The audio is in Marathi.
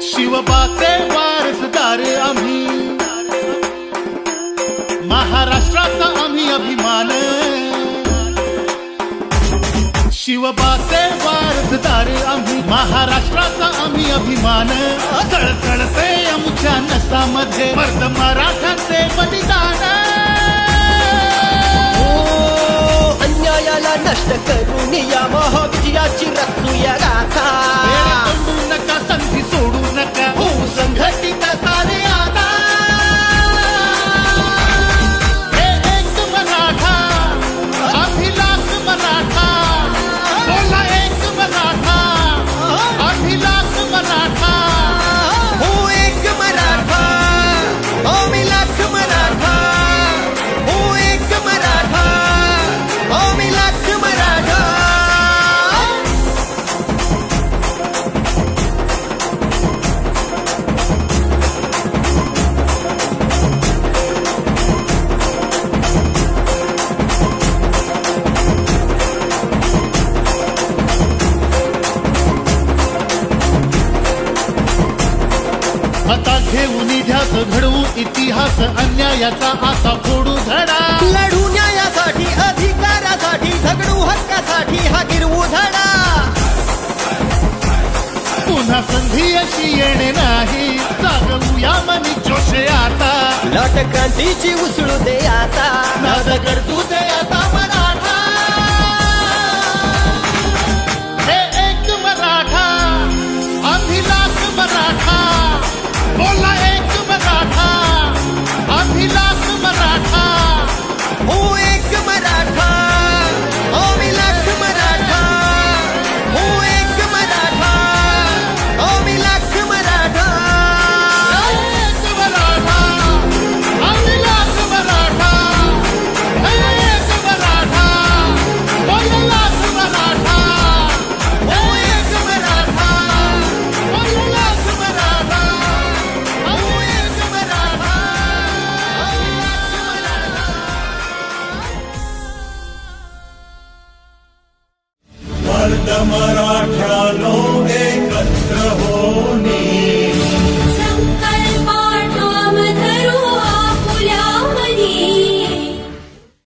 शिवबाचे वारसदार आम्ही, महाराष्ट्राचा आम्ही अभिमान. शिवबाचे वारसदार आम्ही, महाराष्ट्राचा आम्ही अभिमान. चळचळते आमच्या नसामध्ये मर्द मराठाचे बलिदान. अन्यायाला नष्ट करून या महाविजयाची रचूया गाथा. तोडू नका, संधी सोडू नका, होऊ संघटित सारे आता. हे एक मराठा, अभिलाष मराठा. बोला एक मराठा, अभिलाष मराठा. हो एक मराठा, अभिलाष मराठा. हो एक मराठा, अभिलाष मराठा. आता घेऊन ध्यास घडवू इतिहास, अन्यायाचा आता फोडू धडा. लढू न्यायासाठी, अधिकारासाठी, झगडू हक्कासाठी हा गिरवू धडा. पुन्हा संधी अशी येणे नाही, जागवूया मनी जोशे आता. लाट क्रांतीची उसळू दे आता, नाद करतू दे आता मराठा. हे एक मराठा, अभिलाष मराठा. बोला एक मराठा, अभिलाष मराठा. हो एक मराठा, अभिलाष मराठा. हो एक मराठा, अभिलाष मराठा. एक मराठा, अभिलाष मराठा. एक मराठा, बोललाच मराठा. हो एक मराठा, बोललाच मराठा. हो एक मराठा, मर्द मराठ्यानो